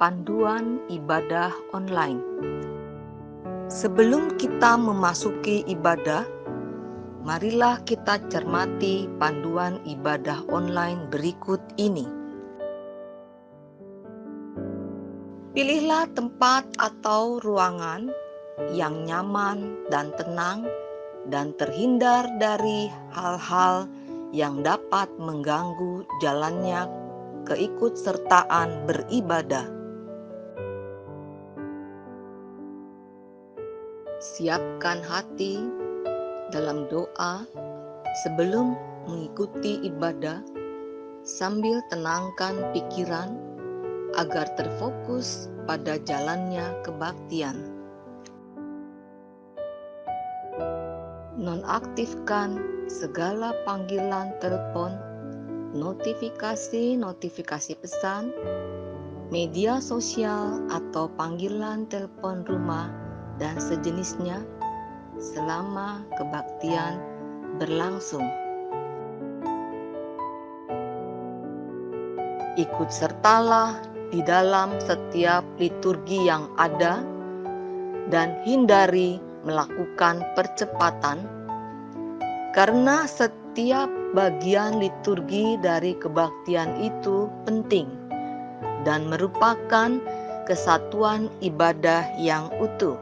Panduan ibadah online. Sebelum kita memasuki ibadah, marilah kita cermati panduan ibadah online berikut ini. Pilihlah tempat atau ruangan yang nyaman dan tenang dan terhindar dari hal-hal yang dapat mengganggu jalannya keikutsertaan beribadah. Siapkan hati dalam doa sebelum mengikuti ibadah, sambil tenangkan pikiran agar terfokus pada jalannya kebaktian. Nonaktifkan segala panggilan telepon, notifikasi pesan, media sosial atau panggilan telepon rumah dan sejenisnya selama kebaktian berlangsung. Ikut sertalah di dalam setiap liturgi yang ada dan hindari melakukan percepatan, karena setiap bagian liturgi dari kebaktian itu penting dan merupakan kesatuan ibadah yang utuh.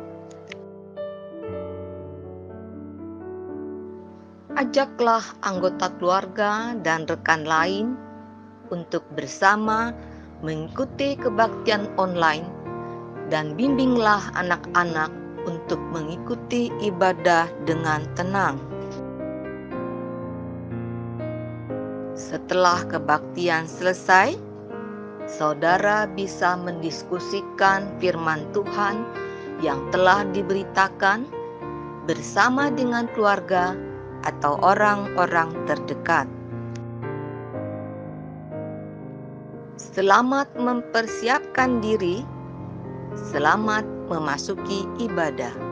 Ajaklah anggota keluarga dan rekan lain untuk bersama mengikuti kebaktian online dan bimbinglah anak-anak untuk mengikuti ibadah dengan tenang. Setelah kebaktian selesai, saudara bisa mendiskusikan firman Tuhan yang telah diberitakan bersama dengan keluarga atau orang-orang terdekat. Selamat mempersiapkan diri, selamat memasuki ibadah.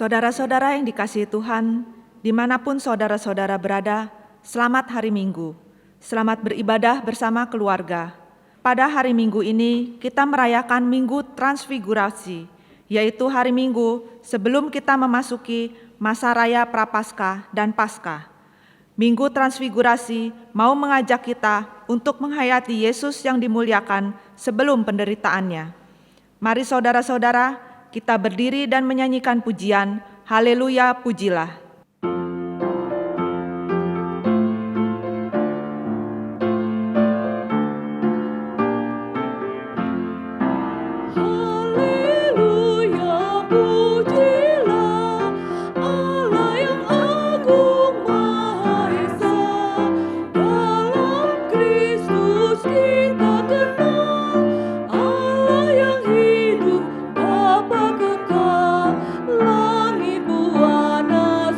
Saudara-saudara yang dikasihi Tuhan, dimanapun saudara-saudara berada, selamat hari Minggu. Selamat beribadah bersama keluarga. Pada hari Minggu ini, kita merayakan Minggu Transfigurasi, yaitu hari Minggu sebelum kita memasuki masa raya Prapaskah dan Paskah. Minggu Transfigurasi mau mengajak kita untuk menghayati Yesus yang dimuliakan sebelum penderitaannya. Mari saudara-saudara, kita berdiri dan menyanyikan pujian, Haleluya, pujilah. Langit buana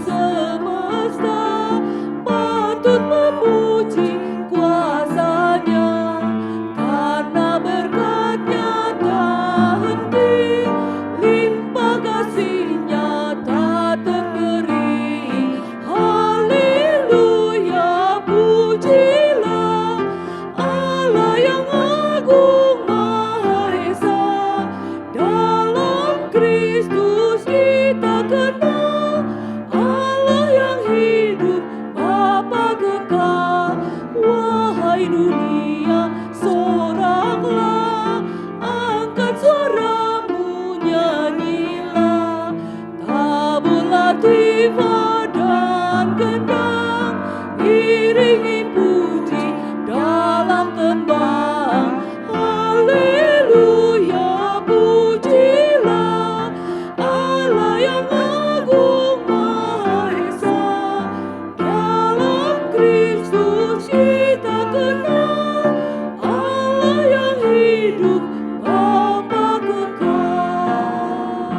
Allah yang hidup, Bapa kekal.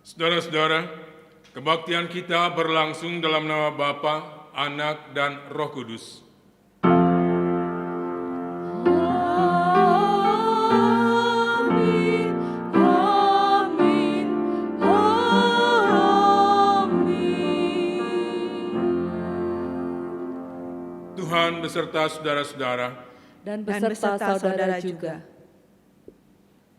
Saudara-saudara, kebaktian kita berlangsung dalam nama Bapa, Anak, dan Roh Kudus. Amin, amin, amin. Tuhan beserta saudara-saudara, Dan dan beserta saudara juga.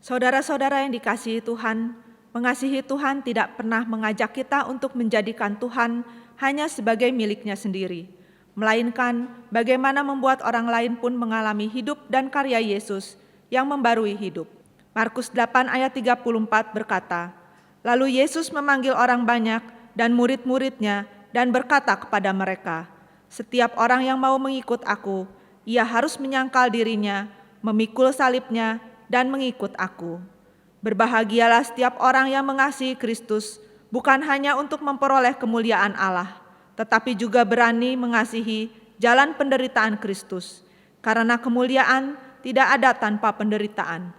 Saudara-saudara yang dikasihi Tuhan, mengasihi Tuhan tidak pernah mengajak kita untuk menjadikan Tuhan hanya sebagai miliknya sendiri, melainkan bagaimana membuat orang lain pun mengalami hidup dan karya Yesus yang membarui hidup. Markus 8 ayat 34 berkata, "Lalu Yesus memanggil orang banyak dan murid-muridnya dan berkata kepada mereka, 'Setiap orang yang mau mengikut aku, ia harus menyangkal dirinya, memikul salibnya, dan mengikut aku.' Berbahagialah setiap orang yang mengasihi Kristus, bukan hanya untuk memperoleh kemuliaan Allah, tetapi juga berani mengasihi jalan penderitaan Kristus, karena kemuliaan tidak ada tanpa penderitaan."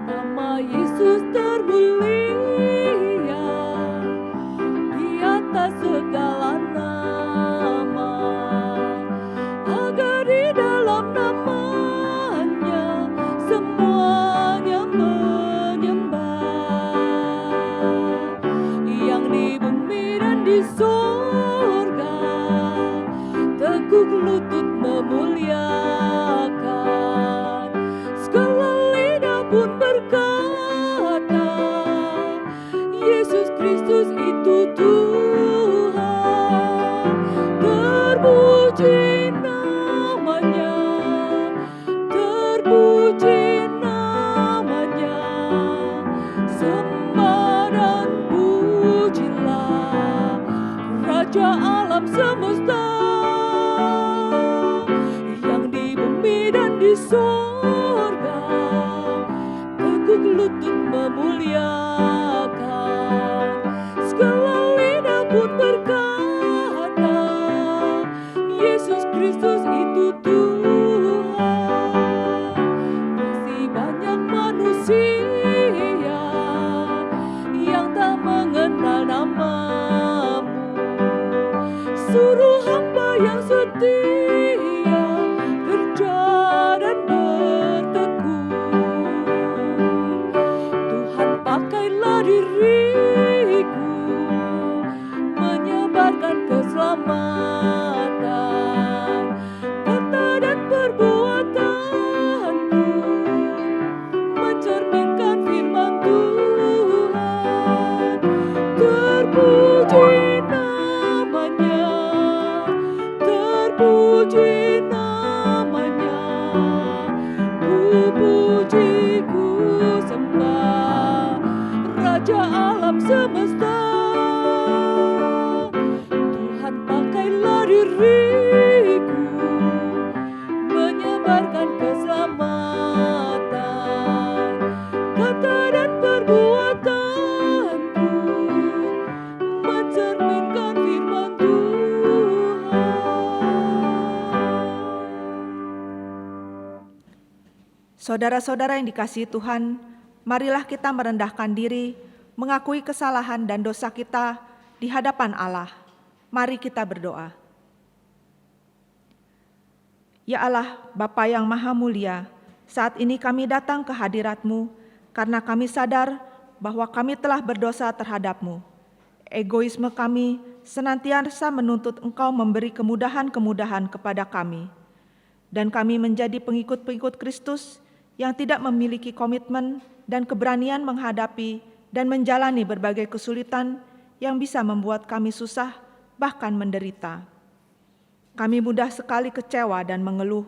Nama Yesus termulia di atas segala nama, agar di dalam namanya semuanya menyembah. Yang di bumi dan di surga teguk lutut memuliakan. Segala lidah pun berkata, Yesus Kristus itu Tuhan. Terpuji namanya, terpuji namanya. Sembah dan pujilah Raja alam semesta. Yang di bumi dan di surga teguk lutut memuliakan. Segala lidah pun berkata, Yesus Kristus itu Tuhan. Masih banyak manusia yang tak mengenal namamu. Suruh hamba yang setia kerja dan bertekun. Tuhan pakailah diriku menyebarkan keselamatan. Kata dan perbuatanku mencerminkan firman Tuhan. Terpuji namanya, terpuji namanya. Ku puji, ku sembah Raja alam semesta. Tuhan pakailah diriku menyebarkan keselamatan. Kata dan perbuatanku mencerminkan firman Tuhan. Saudara-saudara yang dikasihi Tuhan, marilah kita merendahkan diri, mengakui kesalahan dan dosa kita di hadapan Allah. Mari kita berdoa. Ya Allah, Bapa yang Maha Mulia, saat ini kami datang ke hadirat-Mu karena kami sadar bahwa kami telah berdosa terhadap-Mu. Egoisme kami senantiasa menuntut Engkau memberi kemudahan-kemudahan kepada kami. Dan kami menjadi pengikut-pengikut Kristus yang tidak memiliki komitmen dan keberanian menghadapi dan menjalani berbagai kesulitan yang bisa membuat kami susah, bahkan menderita. Kami mudah sekali kecewa dan mengeluh,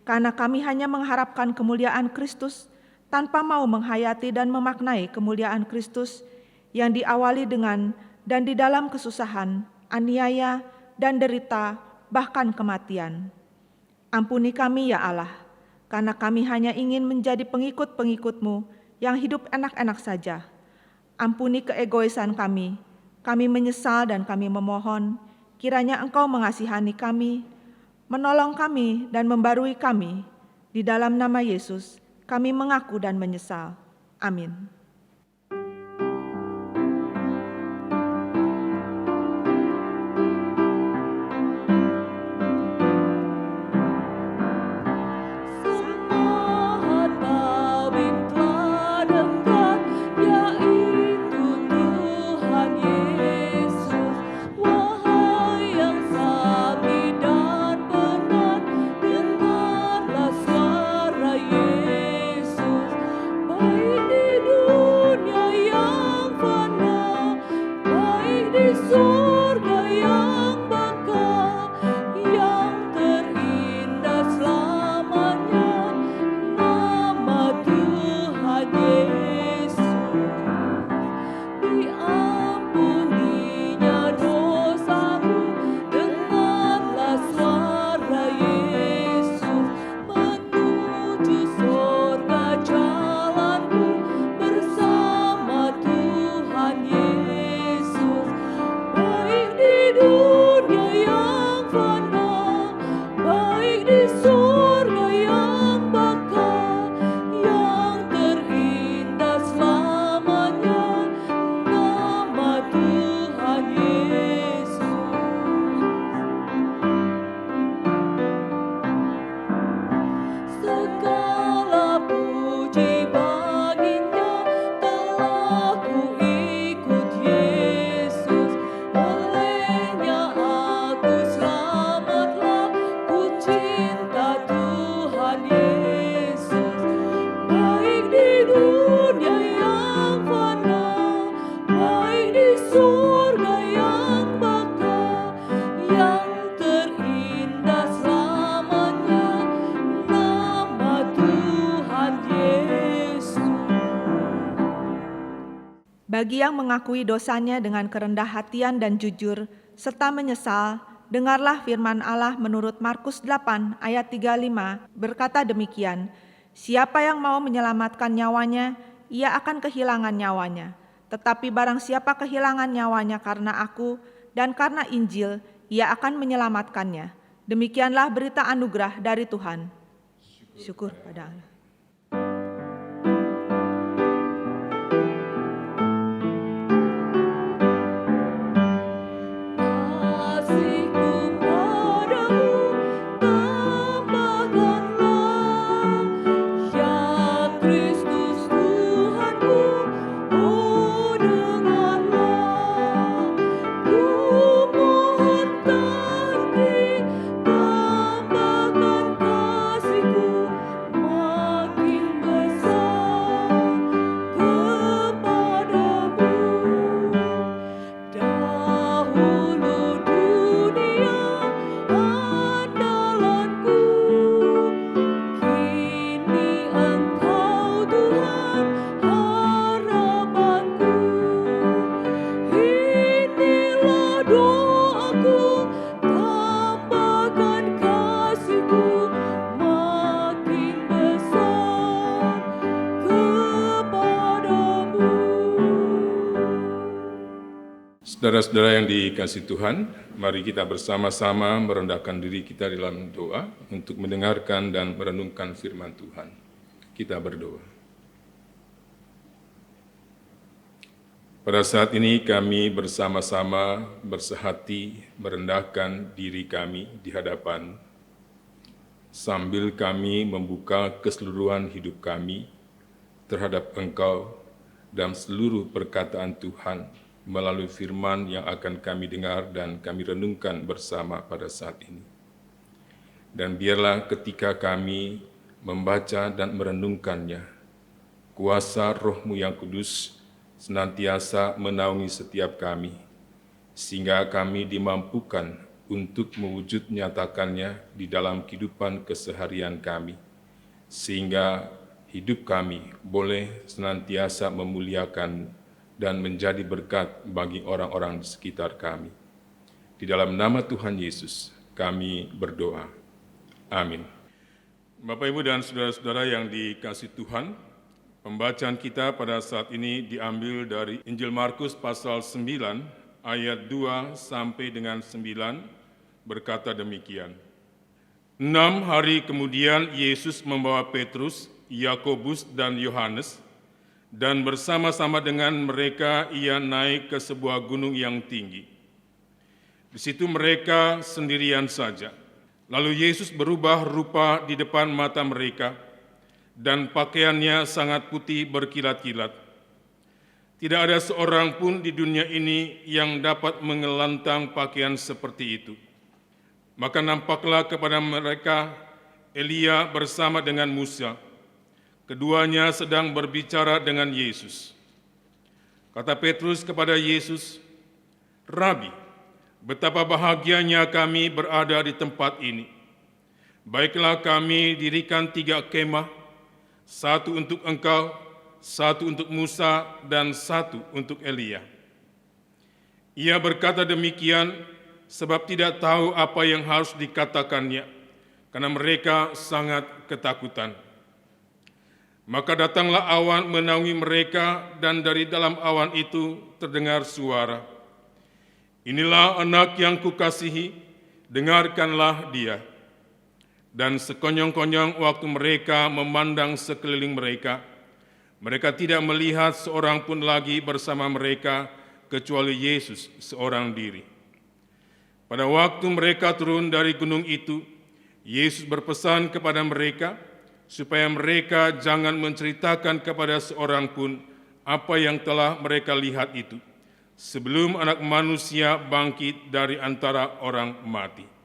karena kami hanya mengharapkan kemuliaan Kristus tanpa mau menghayati dan memaknai kemuliaan Kristus yang diawali dengan dan di dalam kesusahan, aniaya, dan derita, bahkan kematian. Ampuni kami ya Allah, karena kami hanya ingin menjadi pengikut-pengikut-Mu yang hidup enak-enak saja. Ampuni keegoisan kami menyesal dan kami memohon, kiranya Engkau mengasihani kami, menolong kami dan membarui kami. Di dalam nama Yesus, kami mengaku dan menyesal. Amin. Saat kawin telah dekat, yaitu Tuhan Yesus. Wahai yang sakit dan penat, dengarlah suara Yesus. Baik di dunia yang fana, baik di surga yang bakal, yang terindah selamanya, nama Tuhan Yesus. Diampuninya dosamu, dengarlah suara Yesus. Menuju surga jalanku, bersama Tuhan Yesus. Baik di dunia yang fana, baik di surga yang bakal, yang terindah selamanya, nama Tuhan Yesus. Segala puji baginya, telah ku ikut Yesus. Olehnya aku selamatlah, ku cinta Tuhan Yesus. Baik di dunia yang fana, baik di surga yang bakal, yang terindah selamanya, nama Tuhan Yesus. Bagi yang mengakui dosanya dengan kerendah hatian dan jujur, serta menyesal, dengarlah firman Allah menurut Markus 8 ayat 35 berkata demikian, siapa yang mau menyelamatkan nyawanya, ia akan kehilangan nyawanya. Tetapi barang siapa kehilangan nyawanya karena aku dan karena Injil, ia akan menyelamatkannya. Demikianlah berita anugerah dari Tuhan. Syukur pada Allah. Kasihku padamu tambahkanlah, ya Kristus Tuhanku, oh dengarlah. Ku mohon Tanti, tambahkan kasihku makin besar kepadamu. Dahulu dunia andalanku, kini Engkau Tuhan harapanku. Inilah doaku, tambahkan kasihku makin besar kepadamu. Saudara-saudara yang dikasihi Tuhan, mari kita bersama-sama merendahkan diri kita dalam doa untuk mendengarkan dan merenungkan firman Tuhan. Kita berdoa. Pada saat ini kami bersama-sama bersehati merendahkan diri kami di hadapan, sambil kami membuka keseluruhan hidup kami terhadap Engkau dan seluruh perkataan Tuhan melalui firman yang akan kami dengar dan kami renungkan bersama pada saat ini. Dan biarlah ketika kami membaca dan merenungkannya, kuasa Roh-Mu yang kudus senantiasa menaungi setiap kami, sehingga kami dimampukan untuk mewujud nyatakannya di dalam kehidupan keseharian kami, sehingga hidup kami boleh senantiasa memuliakan dan menjadi berkat bagi orang-orang di sekitar kami. Di dalam nama Tuhan Yesus, kami berdoa. Amin. Bapak, Ibu, dan saudara-saudara yang dikasihi Tuhan, Pembacaan kita pada saat ini diambil dari Injil Markus pasal 9 ayat 2 sampai dengan 9 berkata demikian. 6 hari kemudian Yesus membawa Petrus, Yakobus dan Yohanes, dan bersama-sama dengan mereka ia naik ke sebuah gunung yang tinggi. Di situ mereka sendirian saja. Lalu Yesus berubah rupa di depan mata mereka, dan pakaiannya sangat putih berkilat-kilat. Tidak ada seorang pun di dunia ini yang dapat mengelantang pakaian seperti itu. Maka nampaklah kepada mereka Elia bersama dengan Musa. Keduanya sedang berbicara dengan Yesus. Kata Petrus kepada Yesus, "Rabi, betapa bahagianya kami berada di tempat ini. Baiklah kami dirikan 3 kemah, 1 untuk engkau, 1 untuk Musa, dan 1 untuk Elia." Ia berkata demikian sebab tidak tahu apa yang harus dikatakannya, karena mereka sangat ketakutan. Maka datanglah awan menaungi mereka, dan dari dalam awan itu terdengar suara, "Inilah anak yang kukasihi, dengarkanlah dia." Dan sekonyong-konyong waktu mereka memandang sekeliling mereka, mereka tidak melihat seorang pun lagi bersama mereka kecuali Yesus seorang diri. Pada waktu mereka turun dari gunung itu, Yesus berpesan kepada mereka supaya mereka jangan menceritakan kepada seorang pun apa yang telah mereka lihat itu, sebelum Anak Manusia bangkit dari antara orang mati.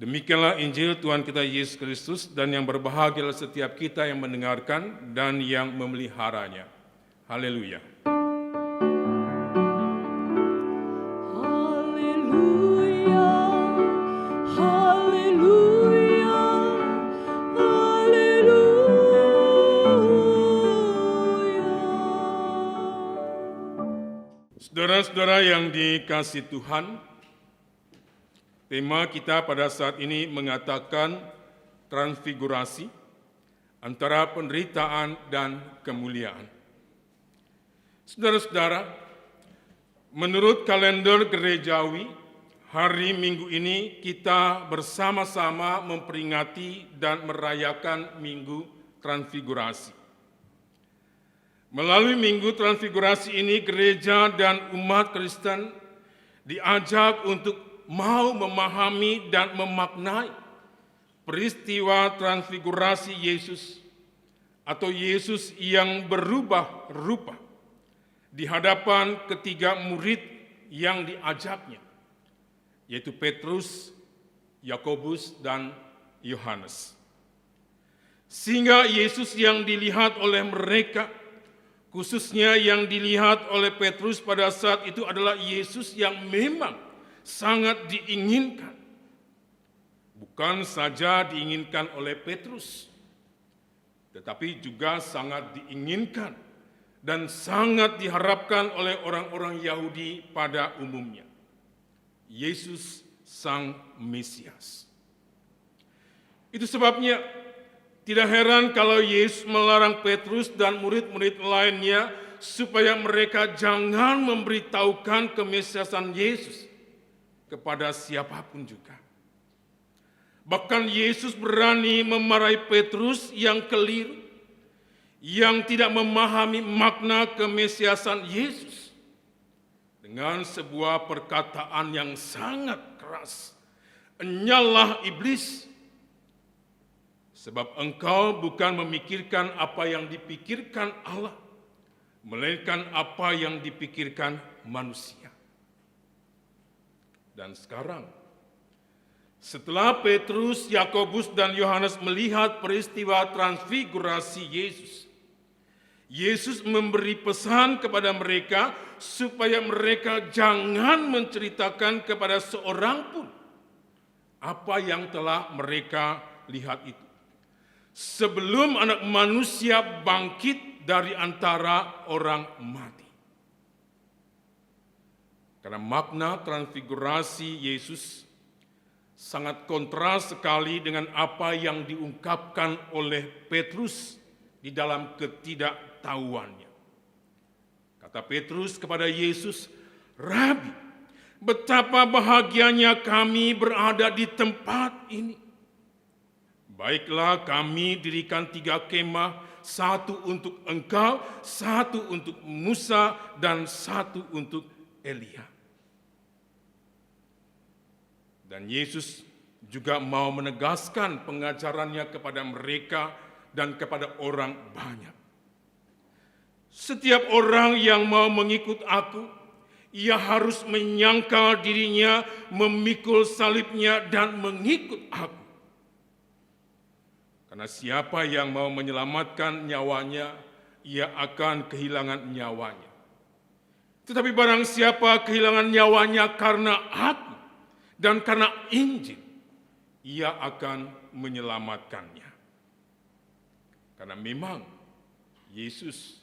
Demikianlah Injil Tuhan kita Yesus Kristus, dan yang berbahagialah setiap kita yang mendengarkan dan yang memeliharanya. Haleluya. Haleluya, haleluya, haleluya. Saudara-saudara yang dikasihi Tuhan, tema kita pada saat ini mengatakan transfigurasi antara penderitaan dan kemuliaan. Saudara-saudara, menurut kalender gerejawi, hari Minggu ini kita bersama-sama memperingati dan merayakan Minggu Transfigurasi. Melalui Minggu Transfigurasi ini, gereja dan umat Kristen diajak untuk mau memahami dan memaknai peristiwa transfigurasi Yesus atau Yesus yang berubah rupa di hadapan ketiga murid yang diajaknya, yaitu Petrus, Yakobus, dan Yohanes. Sehingga Yesus yang dilihat oleh mereka, khususnya yang dilihat oleh Petrus pada saat itu adalah Yesus yang memang sangat diinginkan. Bukan saja diinginkan oleh Petrus, tetapi juga sangat diinginkan dan sangat diharapkan oleh orang-orang Yahudi pada umumnya. Yesus Sang Mesias. Itu sebabnya tidak heran kalau Yesus melarang Petrus dan murid-murid lainnya supaya mereka jangan memberitahukan kemesiasan Yesus kepada siapapun juga. Bahkan Yesus berani memarahi Petrus yang keliru, yang tidak memahami makna kemesiasan Yesus, dengan sebuah perkataan yang sangat keras, "Enyalah iblis, sebab engkau bukan memikirkan apa yang dipikirkan Allah, melainkan apa yang dipikirkan manusia." Dan sekarang, setelah Petrus, Yakobus, dan Yohanes melihat peristiwa transfigurasi Yesus, Yesus memberi pesan kepada mereka supaya mereka jangan menceritakan kepada seorang pun apa yang telah mereka lihat itu, sebelum Anak Manusia bangkit dari antara orang mati. Karena makna transfigurasi Yesus sangat kontras sekali dengan apa yang diungkapkan oleh Petrus di dalam ketidaktahuannya. Kata Petrus kepada Yesus, "Rabi, betapa bahagianya kami berada di tempat ini. Baiklah, kami dirikan 3 kemah, 1 untuk engkau, 1 untuk Musa, dan 1 untuk Elia." Dan Yesus juga mau menegaskan pengajarannya kepada mereka dan kepada orang banyak. Setiap orang yang mau mengikut aku, ia harus menyangkal dirinya, memikul salibnya, dan mengikut aku. Karena siapa yang mau menyelamatkan nyawanya, ia akan kehilangan nyawanya. Tetapi barang siapa kehilangan nyawanya karena aku dan karena Injil, ia akan menyelamatkannya. Karena memang Yesus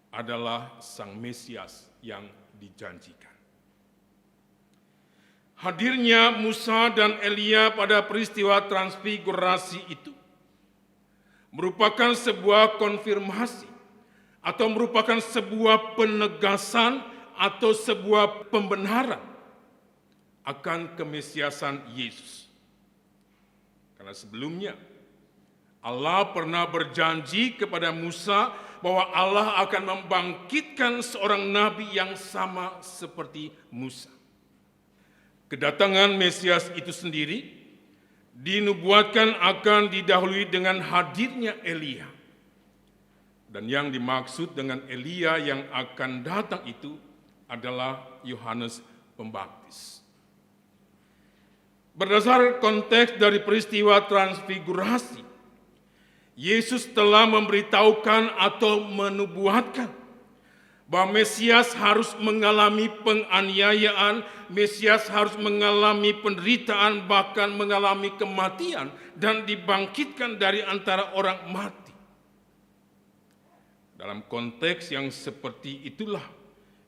adalah Sang Mesias yang dijanjikan. Hadirnya Musa dan Elia pada peristiwa transfigurasi itu merupakan sebuah konfirmasi atau merupakan sebuah penegasan atau sebuah pembenaran akan kemesiasan Yesus. Karena sebelumnya Allah pernah berjanji kepada Musa bahwa Allah akan membangkitkan seorang nabi yang sama seperti Musa. Kedatangan Mesias itu sendiri dinubuatkan akan didahului dengan hadirnya Elia. Dan yang dimaksud dengan Elia yang akan datang itu adalah Yohanes Pembaptis. Berdasar konteks dari peristiwa transfigurasi, Yesus telah memberitahukan atau menubuatkan bahwa Mesias harus mengalami penganiayaan, Mesias harus mengalami penderitaan, bahkan mengalami kematian dan dibangkitkan dari antara orang mati. Dalam konteks yang seperti itulah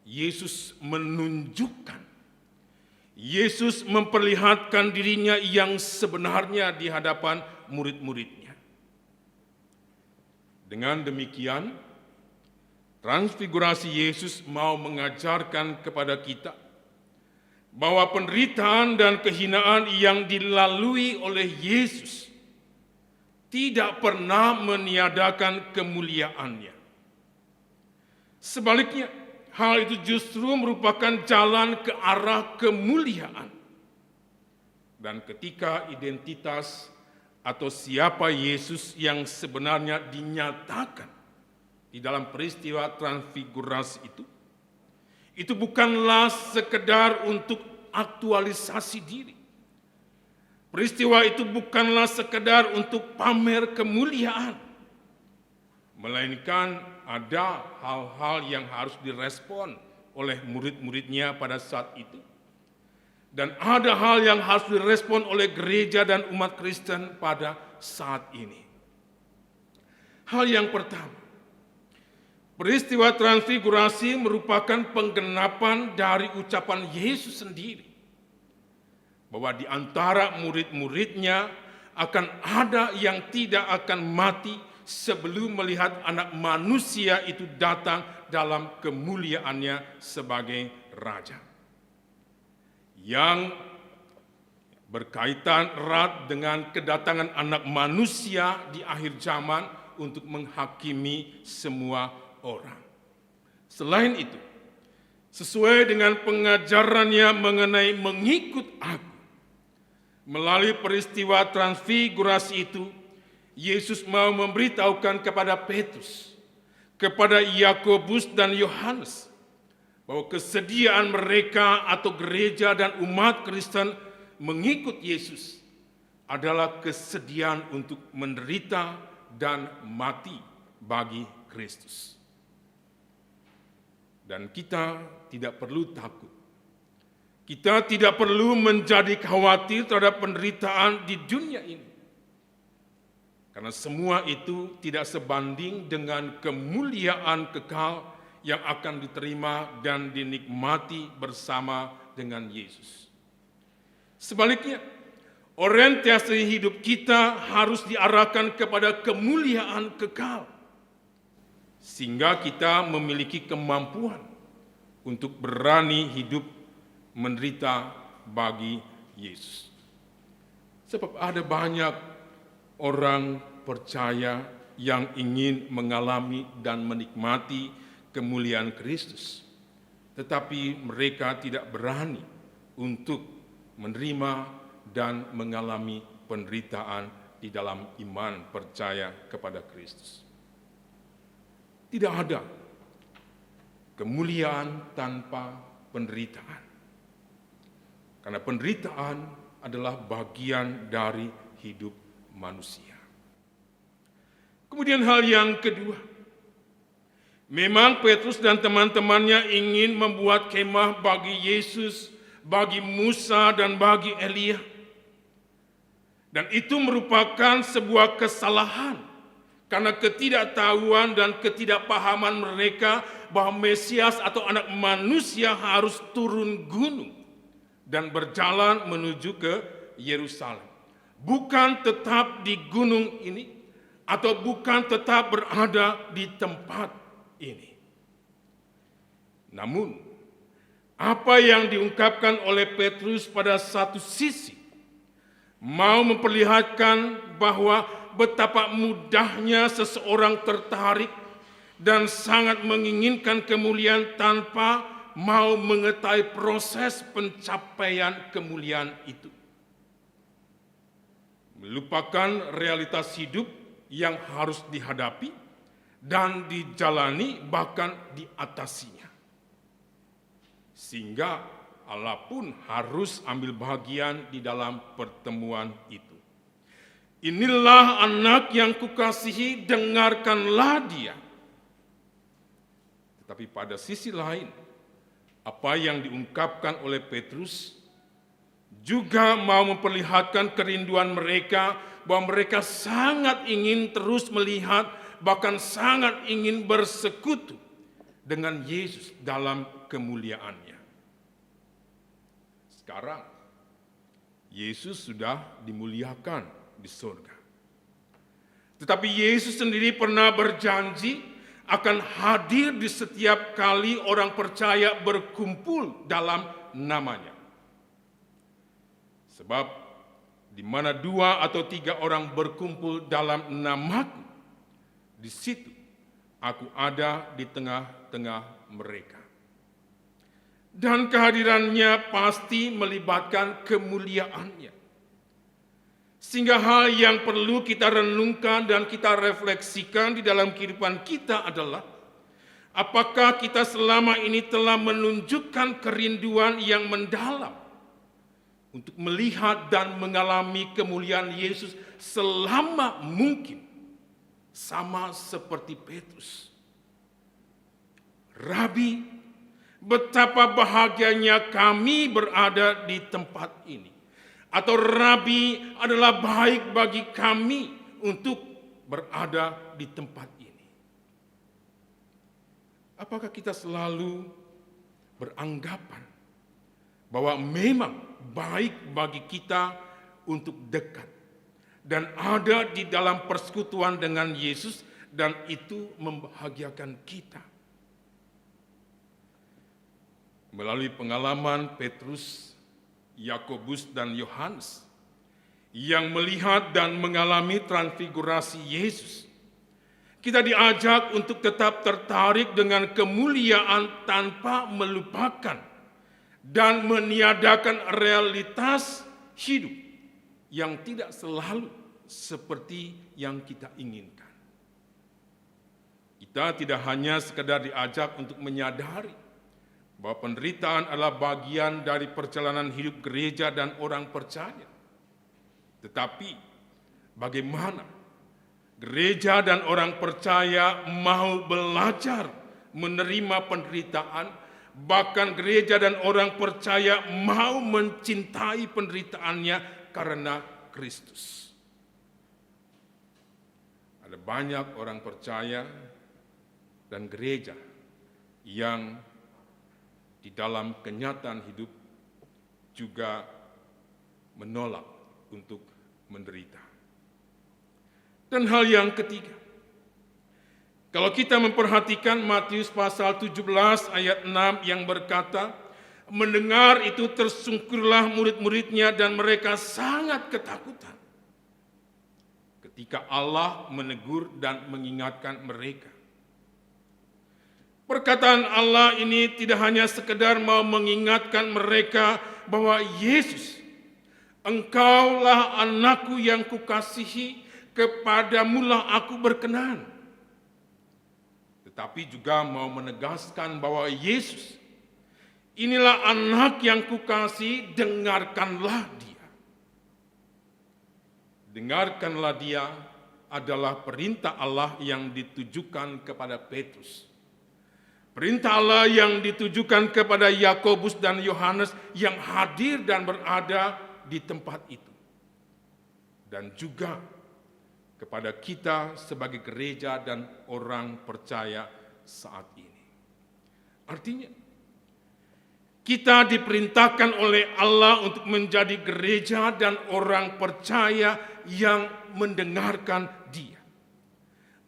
Yesus menunjukkan, Yesus memperlihatkan dirinya yang sebenarnya di hadapan murid-muridnya. Dengan demikian, transfigurasi Yesus mau mengajarkan kepada kita bahwa penderitaan dan kehinaan yang dilalui oleh Yesus tidak pernah meniadakan kemuliaannya. Sebaliknya, hal itu justru merupakan jalan ke arah kemuliaan. Dan ketika identitas atau siapa Yesus yang sebenarnya dinyatakan di dalam peristiwa transfigurasi itu bukanlah sekedar untuk aktualisasi diri. Peristiwa itu bukanlah sekedar untuk pamer kemuliaan, melainkan ada hal-hal yang harus direspon oleh murid-muridnya pada saat itu. Dan ada hal yang harus direspon oleh gereja dan umat Kristen pada saat ini. Hal yang pertama, peristiwa transfigurasi merupakan penggenapan dari ucapan Yesus sendiri, bahwa di antara murid-muridnya akan ada yang tidak akan mati sebelum melihat Anak Manusia itu datang dalam kemuliaannya sebagai Raja. Yang berkaitan erat dengan kedatangan Anak Manusia di akhir zaman untuk menghakimi semua orang. Selain itu, sesuai dengan pengajarannya mengenai mengikut aku, melalui peristiwa transfigurasi itu, Yesus mau memberitahukan kepada Petrus, kepada Yakobus dan Yohanes, bahwa kesediaan mereka atau gereja dan umat Kristen mengikut Yesus adalah kesediaan untuk menderita dan mati bagi Kristus. Dan kita tidak perlu takut. Kita tidak perlu menjadi khawatir terhadap penderitaan di dunia ini. Karena semua itu tidak sebanding dengan kemuliaan kekal yang akan diterima dan dinikmati bersama dengan Yesus. Sebaliknya, orientasi hidup kita harus diarahkan kepada kemuliaan kekal sehingga kita memiliki kemampuan untuk berani hidup menderita bagi Yesus. Sebab ada banyak orang percaya yang ingin mengalami dan menikmati kemuliaan Kristus, tetapi mereka tidak berani untuk menerima dan mengalami penderitaan di dalam iman percaya kepada Kristus. Tidak ada kemuliaan tanpa penderitaan. Karena penderitaan adalah bagian dari hidup manusia. Kemudian hal yang kedua, memang Petrus dan teman-temannya ingin membuat kemah bagi Yesus, bagi Musa dan bagi Elia. Dan itu merupakan sebuah kesalahan karena ketidaktahuan dan ketidakpahaman mereka bahwa Mesias atau anak manusia harus turun gunung dan berjalan menuju ke Yerusalem. Bukan tetap di gunung ini atau bukan tetap berada di tempat ini. Namun, apa yang diungkapkan oleh Petrus pada satu sisi mau memperlihatkan bahwa betapa mudahnya seseorang tertarik dan sangat menginginkan kemuliaan tanpa mau mengetahui proses pencapaian kemuliaan itu. Melupakan realitas hidup yang harus dihadapi dan dijalani bahkan diatasinya. Sehingga Allah pun harus ambil bagian di dalam pertemuan itu. Inilah anak yang kukasihi, dengarkanlah dia. Tetapi pada sisi lain, apa yang diungkapkan oleh Petrus juga mau memperlihatkan kerinduan mereka bahwa mereka sangat ingin terus melihat, bahkan sangat ingin bersekutu dengan Yesus dalam kemuliaannya. Sekarang, Yesus sudah dimuliakan di surga. Tetapi Yesus sendiri pernah berjanji akan hadir di setiap kali orang percaya berkumpul dalam namanya. Sebab di mana 2 atau 3 orang berkumpul dalam namaku, di situ aku ada di tengah-tengah mereka. Dan kehadirannya pasti melibatkan kemuliaannya. Sehingga hal yang perlu kita renungkan dan kita refleksikan di dalam kehidupan kita adalah apakah kita selama ini telah menunjukkan kerinduan yang mendalam untuk melihat dan mengalami kemuliaan Yesus selama mungkin, sama seperti Petrus. Rabi, betapa bahagianya kami berada di tempat ini. Atau Rabi, adalah baik bagi kami untuk berada di tempat ini. Apakah kita selalu beranggapan bahwa memang baik bagi kita untuk dekat dan ada di dalam persekutuan dengan Yesus dan itu membahagiakan kita? Melalui pengalaman Petrus, Yakobus dan Yohanes yang melihat dan mengalami transfigurasi Yesus, kita diajak untuk tetap tertarik dengan kemuliaan tanpa melupakan dan meniadakan realitas hidup yang tidak selalu seperti yang kita inginkan. Kita tidak hanya sekedar diajak untuk menyadari bahwa penderitaan adalah bagian dari perjalanan hidup gereja dan orang percaya. Tetapi bagaimana gereja dan orang percaya mau belajar menerima penderitaan, bahkan gereja dan orang percaya mau mencintai penderitaannya karena Kristus. Ada banyak orang percaya dan gereja yang di dalam kenyataan hidup juga menolak untuk menderita. Dan hal yang ketiga, Kalau kita memperhatikan Matius pasal 17 ayat 6 yang berkata, mendengar itu tersungkurlah murid-muridnya dan mereka sangat ketakutan ketika Allah menegur dan mengingatkan mereka. Perkataan Allah ini tidak hanya sekedar mau mengingatkan mereka bahwa Yesus, Engkaulah anakku yang kukasihi, kepadamulah aku berkenan. Tetapi juga mau menegaskan bahwa Yesus, inilah anak yang kukasihi, dengarkanlah dia. Dengarkanlah dia adalah perintah Allah yang ditujukan kepada Petrus. Perintah Allah yang ditujukan kepada Yakobus dan Yohanes yang hadir dan berada di tempat itu. Dan juga kepada kita sebagai gereja dan orang percaya saat ini. Artinya, kita diperintahkan oleh Allah untuk menjadi gereja dan orang percaya yang mendengarkan Dia.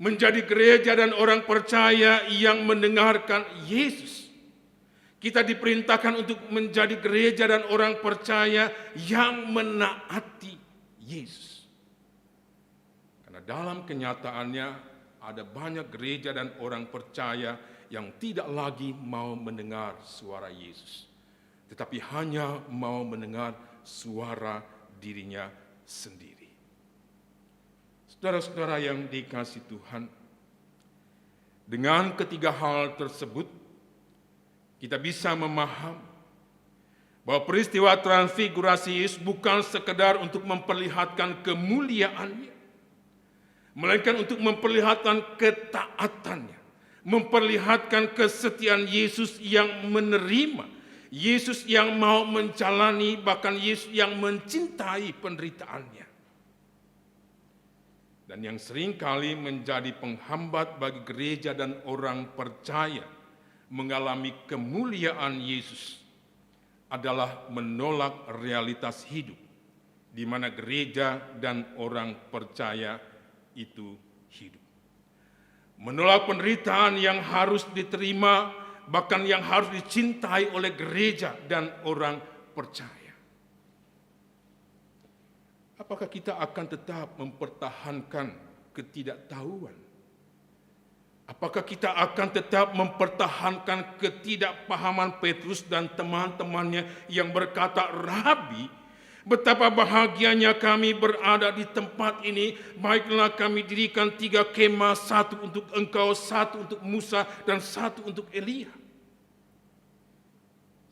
Menjadi gereja dan orang percaya yang mendengarkan Yesus. Kita diperintahkan untuk menjadi gereja dan orang percaya yang menaati Yesus. Karena dalam kenyataannya ada banyak gereja dan orang percaya yang tidak lagi mau mendengar suara Yesus, tetapi hanya mau mendengar suara dirinya sendiri. Saudara-saudara yang dikasihi Tuhan, dengan ketiga hal tersebut, kita bisa memahami bahwa peristiwa transfigurasi Yesus bukan sekedar untuk memperlihatkan kemuliaannya, melainkan untuk memperlihatkan ketaatannya, memperlihatkan kesetiaan Yesus yang menerima, Yesus yang mau menjalani, bahkan Yesus yang mencintai penderitaannya. Dan yang seringkali menjadi penghambat bagi gereja dan orang percaya mengalami kemuliaan Yesus adalah menolak realitas hidup di mana gereja dan orang percaya itu hidup. Menolak penderitaan yang harus diterima, bahkan yang harus dicintai oleh gereja dan orang percaya. Apakah kita akan tetap mempertahankan ketidaktahuan? Apakah kita akan tetap mempertahankan ketidakpahaman Petrus dan teman-temannya yang berkata, Rabi, betapa bahagianya kami berada di tempat ini, baiklah kami dirikan 3 kemah, 1 untuk engkau, 1 untuk Musa, dan 1 untuk Elia.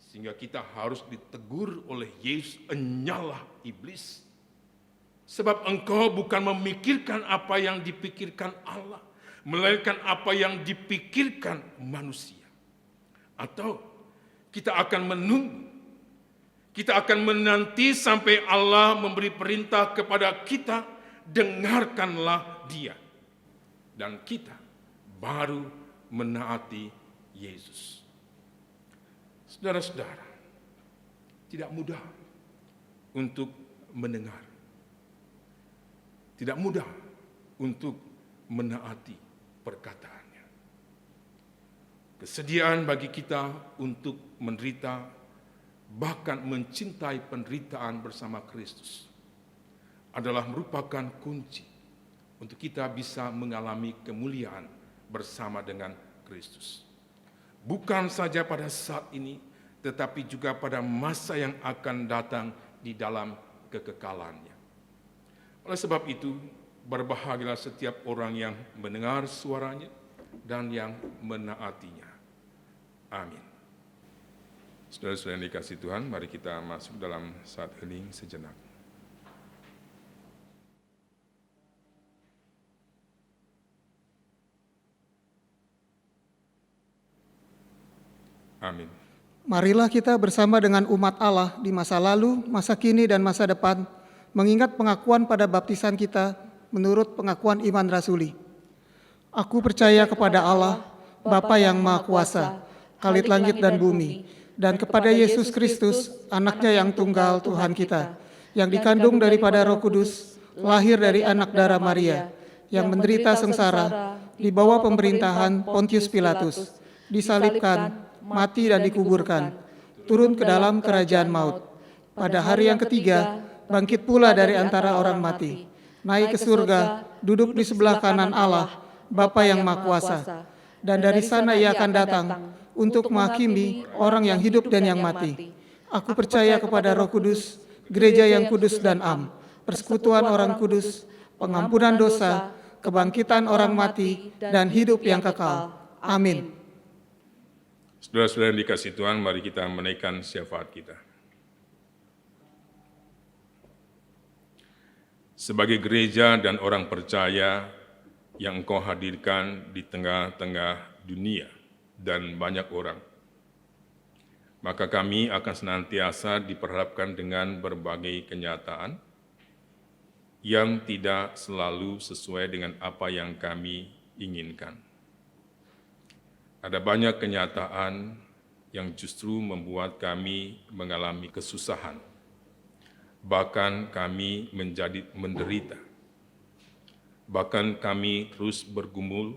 Sehingga kita harus ditegur oleh Yesus, enyalah iblis. Sebab engkau bukan memikirkan apa yang dipikirkan Allah, melainkan apa yang dipikirkan manusia. Atau kita akan menunggu, kita akan menanti sampai Allah memberi perintah kepada kita, dengarkanlah Dia. Dan kita baru menaati Yesus. Saudara-saudara, tidak mudah untuk mendengar. Tidak mudah untuk menaati perkataannya. Kesediaan bagi kita untuk menderita, bahkan mencintai penderitaan bersama Kristus, adalah merupakan kunci untuk kita bisa mengalami kemuliaan bersama dengan Kristus. Bukan saja pada saat ini, tetapi juga pada masa yang akan datang di dalam kekekalannya. Oleh sebab itu, berbahagialah setiap orang yang mendengar suaranya dan yang menaatinya. Amin. Saudara-saudara yang dikasihi Tuhan, mari kita masuk dalam saat hening sejenak. Amin. Marilah kita bersama dengan umat Allah di masa lalu, masa kini, dan masa depan, mengingat pengakuan pada baptisan kita menurut pengakuan iman rasuli. Aku percaya kepada Allah, Bapa yang Maha Kuasa, Khalid langit dan bumi, dan kepada Yesus Kristus, anaknya yang tunggal Tuhan kita, yang dikandung daripada Roh Kudus, lahir dari anak darah Maria, yang menderita sengsara di bawah pemerintahan Pontius Pilatus, disalibkan, mati dan dikuburkan, turun ke dalam kerajaan maut. Pada hari yang ketiga, bangkit pula dari antara orang mati, naik ke surga, duduk di sebelah kanan Allah, Bapa yang Maha Kuasa. Dan dari sana Ia akan datang untuk menghakimi orang yang hidup dan yang mati. Aku percaya kepada Roh Kudus, gereja yang kudus dan am, persekutuan orang kudus, pengampunan dosa, kebangkitan orang mati, dan hidup yang kekal. Amin. Saudara-saudara yang dikasihi Tuhan, mari kita menaikkan syafaat kita. Sebagai gereja dan orang percaya yang Engkau hadirkan di tengah-tengah dunia dan banyak orang, maka kami akan senantiasa diperhadapkan dengan berbagai kenyataan yang tidak selalu sesuai dengan apa yang kami inginkan. Ada banyak kenyataan yang justru membuat kami mengalami kesusahan, bahkan kami menjadi menderita. Bahkan kami terus bergumul,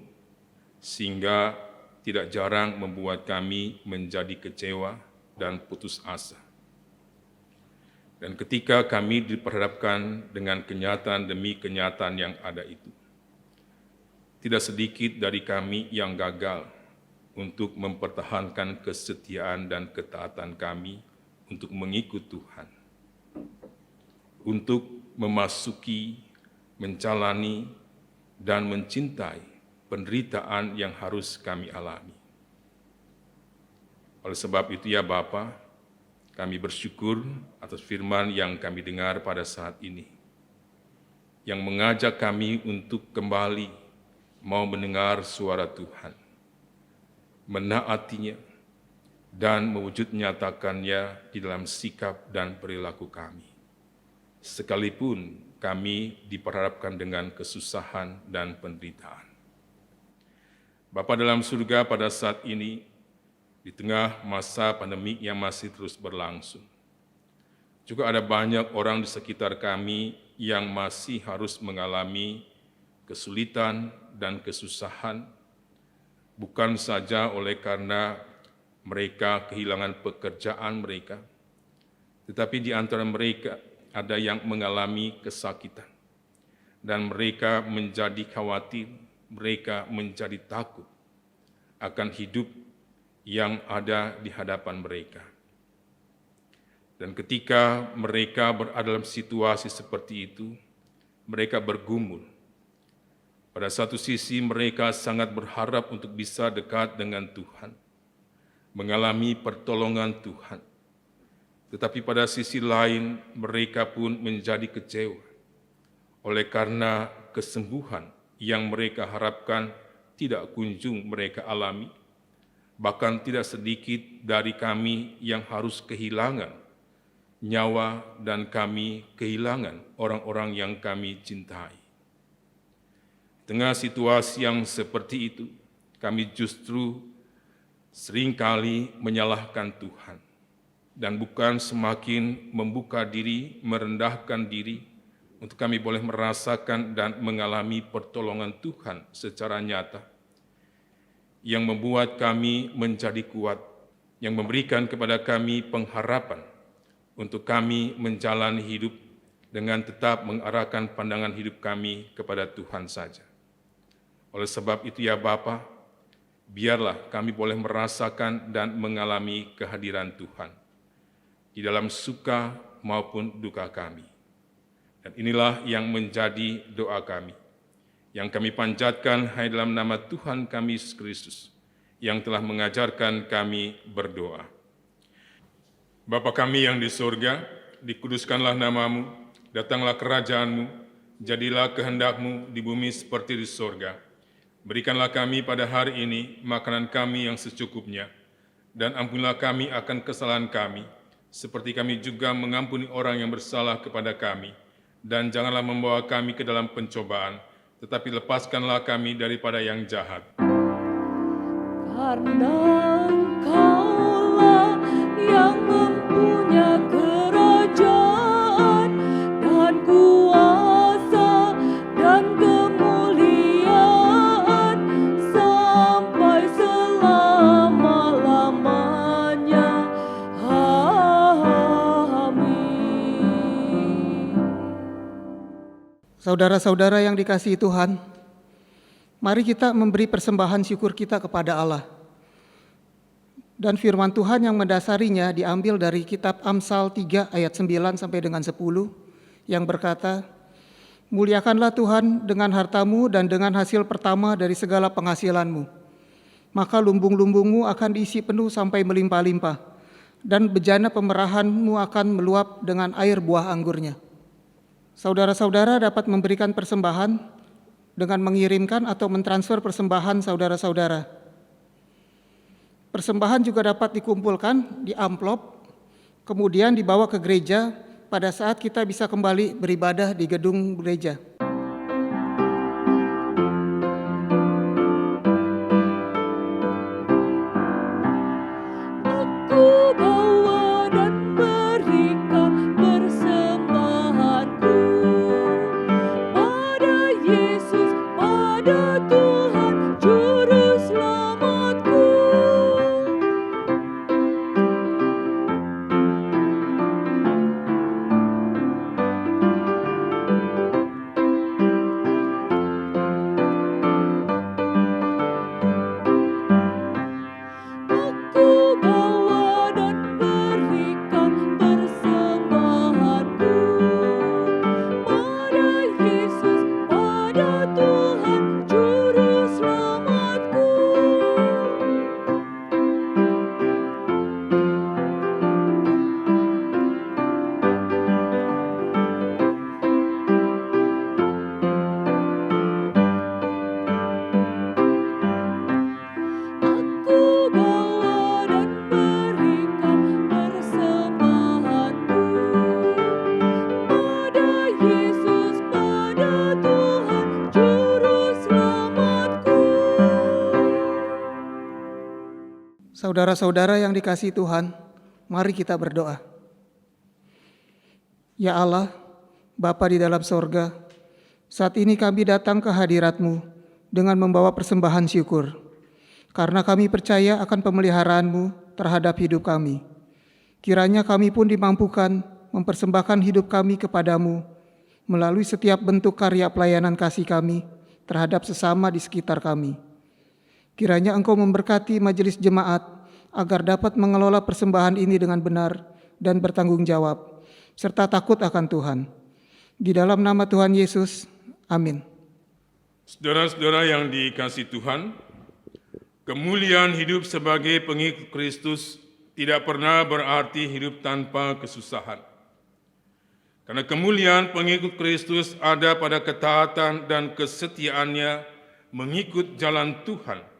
sehingga tidak jarang membuat kami menjadi kecewa dan putus asa. Dan ketika kami diperhadapkan dengan kenyataan demi kenyataan yang ada itu, tidak sedikit dari kami yang gagal untuk mempertahankan kesetiaan dan ketaatan kami untuk mengikut Tuhan, untuk memasuki, menjalani, dan mencintai penderitaan yang harus kami alami. Oleh sebab itu ya Bapa, kami bersyukur atas firman yang kami dengar pada saat ini, yang mengajak kami untuk kembali mau mendengar suara Tuhan, menaatinya, dan mewujud nyatakannya di dalam sikap dan perilaku kami. Sekalipun kami diperhadapkan dengan kesusahan dan penderitaan. Bapa dalam surga, pada saat ini, di tengah masa pandemi yang masih terus berlangsung, juga ada banyak orang di sekitar kami yang masih harus mengalami kesulitan dan kesusahan, bukan saja oleh karena mereka kehilangan pekerjaan mereka, tetapi di antara mereka ada yang mengalami kesakitan, dan mereka menjadi khawatir, mereka menjadi takut akan hidup yang ada di hadapan mereka. Dan ketika mereka berada dalam situasi seperti itu, mereka bergumul. Pada satu sisi mereka sangat berharap untuk bisa dekat dengan Tuhan, mengalami pertolongan Tuhan. Tetapi pada sisi lain mereka pun menjadi kecewa oleh karena kesembuhan yang mereka harapkan tidak kunjung mereka alami. Bahkan tidak sedikit dari kami yang harus kehilangan nyawa dan kami kehilangan orang-orang yang kami cintai. Tengah situasi yang seperti itu, kami justru seringkali menyalahkan Tuhan. Dan bukan semakin membuka diri, merendahkan diri, untuk kami boleh merasakan dan mengalami pertolongan Tuhan secara nyata, yang membuat kami menjadi kuat, yang memberikan kepada kami pengharapan untuk kami menjalani hidup dengan tetap mengarahkan pandangan hidup kami kepada Tuhan saja. Oleh sebab itu ya Bapa, biarlah kami boleh merasakan dan mengalami kehadiran Tuhan di dalam suka maupun duka kami. Dan inilah yang menjadi doa kami, yang kami panjatkan hanya dalam nama Tuhan kami Yesus Kristus, yang telah mengajarkan kami berdoa. Bapa kami yang di surga, dikuduskanlah namamu, datanglah kerajaanmu, jadilah kehendak-Mu di bumi seperti di surga. Berikanlah kami pada hari ini makanan kami yang secukupnya, dan ampunilah kami akan kesalahan kami, seperti kami juga mengampuni orang yang bersalah kepada kami. Dan janganlah membawa kami ke dalam pencobaan, tetapi lepaskanlah kami daripada yang jahat. Karena Engkaulah yang mempunyai kerajaan dan kuasa dan kemuliaan Saudara-saudara yang dikasihi Tuhan, mari kita memberi persembahan syukur kita kepada Allah. Dan firman Tuhan yang mendasarinya diambil dari kitab Amsal 3 ayat 9 sampai dengan 10 yang berkata, "Muliakanlah Tuhan dengan hartamu dan dengan hasil pertama dari segala penghasilanmu. Maka lumbung-lumbungmu akan diisi penuh sampai melimpah-limpah, dan bejana pemerahanmu akan meluap dengan air buah anggurnya." Saudara-saudara dapat memberikan persembahan dengan mengirimkan atau mentransfer persembahan saudara-saudara. Persembahan juga dapat dikumpulkan di amplop, kemudian dibawa ke gereja pada saat kita bisa kembali beribadah di gedung gereja. Aku bawa dan berikan persembahanku pada Yesus, pada Tuhan Juru Selamatku. Aku bawa dan berikan persembahanku pada Yesus, pada Tuhan Juru Selamatku. Aku bawa dan berikan persembahanku pada Yesus, pada Tuhan Juru Selamatku. Saudara-saudara yang dikasihi Tuhan, mari kita berdoa. Ya Allah, Bapa di dalam sorga, saat ini kami datang ke hadirat-Mu dengan membawa persembahan syukur, karena kami percaya akan pemeliharaanmu terhadap hidup kami. Kiranya kami pun dimampukan mempersembahkan hidup kami kepadamu melalui setiap bentuk karya pelayanan kasih kami terhadap sesama di sekitar kami. Kiranya Engkau memberkati majelis jemaat agar dapat mengelola persembahan ini dengan benar dan bertanggung jawab, serta takut akan Tuhan. Di dalam nama Tuhan Yesus, amin. Saudara-saudara yang dikasihi Tuhan, kemuliaan hidup sebagai pengikut Kristus tidak pernah berarti hidup tanpa kesusahan. Karena kemuliaan pengikut Kristus ada pada ketaatan dan kesetiaannya mengikut jalan Tuhan,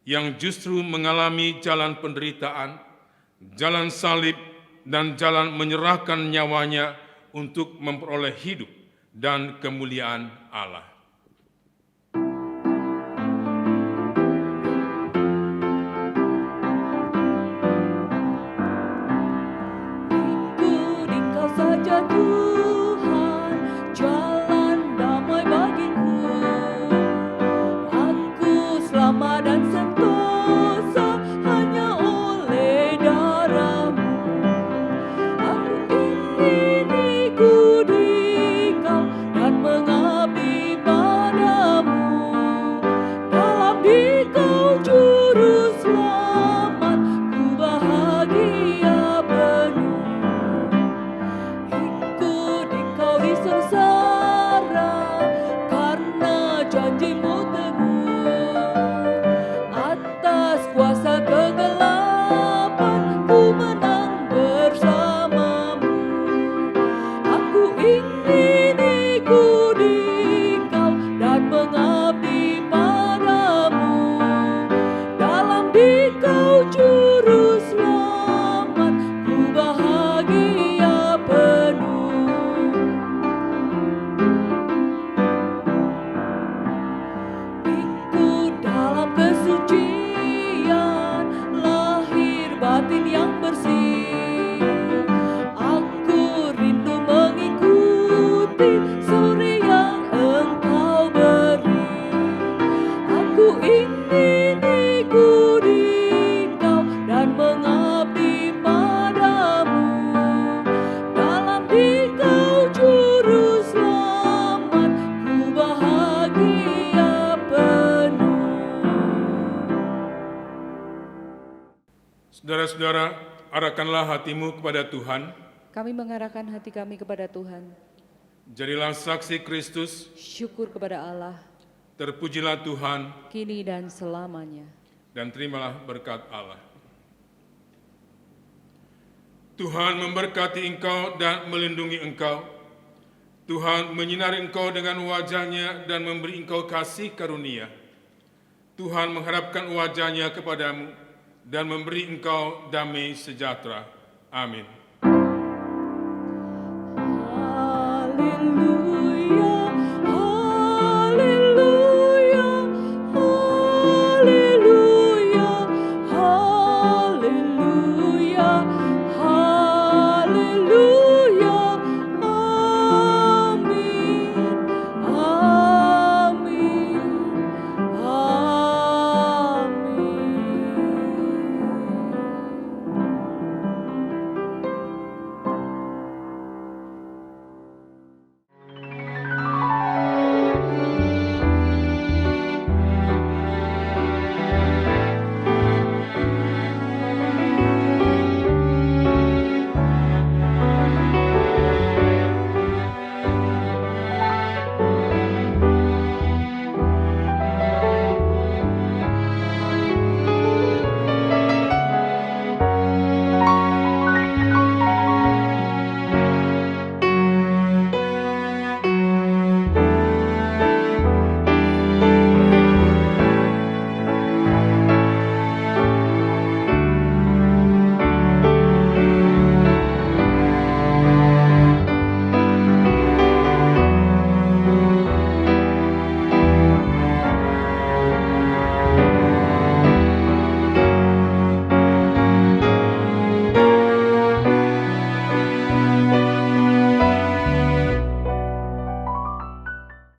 yang justru mengalami jalan penderitaan, jalan salib, dan jalan menyerahkan nyawanya untuk memperoleh hidup dan kemuliaan Allah. Ikuti Kau saja Tuhan, jalan damai bagiku. Aku selamat dan sentosa hanya oleh darah-Mu. Aku ingin ikuti Kau dan mengabdi padamu. Dalam Dikau Juru Selamat, ku bahagia penuh. Ikuti Kau di sengsara, karena janji-Mu teguh. Atas kuasa kegelapan, ku menang bersama-Mu. Aku ingin ikuti Kau dan mengabdi padamu. Dalam Dikau Juru Selamat, ku bahagia penuh. Ikut dalam kesucian, lahir batin yang bersih. Aku rindu mengikuti suri yang Engkau beri. Aku ingin ikuti Kau dan mengabdi padamu. Dalam Dikau Juru Selamat, Saudara, arahkanlah hatimu kepada Tuhan, Kami mengarahkan hati kami kepada Tuhan. jadilah saksi Kristus, Syukur kepada Allah, terpujilah Tuhan, kini dan selamanya. dan terimalah berkat Allah. Tuhan memberkati engkau dan melindungi engkau. Tuhan menyinari engkau dengan wajah-Nya dan memberi engkau kasih karunia. Tuhan menghadapkan wajah-Nya kepadamu dan memberi engkau damai sejahtera. Amin. Haleluya,